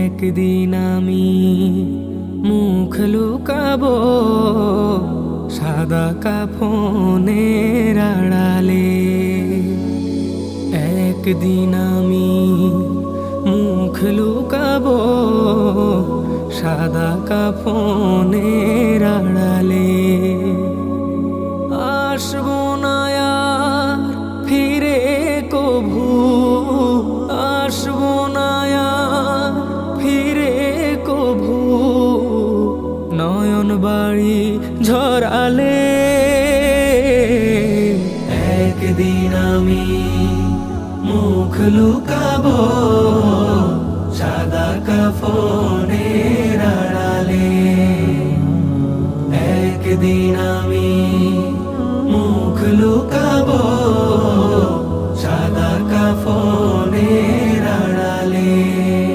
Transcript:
একদিন আমি মুখ লুকাবো সাদা কাফনের আড়ালে। একদিন আমি মুখ লুকাবো সাদা কাফনের আড়ালে। আসবো না আর ফিরে কভু, আসবো না আর ফিরে কভু, নয়ন বাড়ি ঝরালে। একদিন আমি মুখ লুকাবো সাদা কাফনের আড়ালে। একদিন আমি মুখ লুকাবো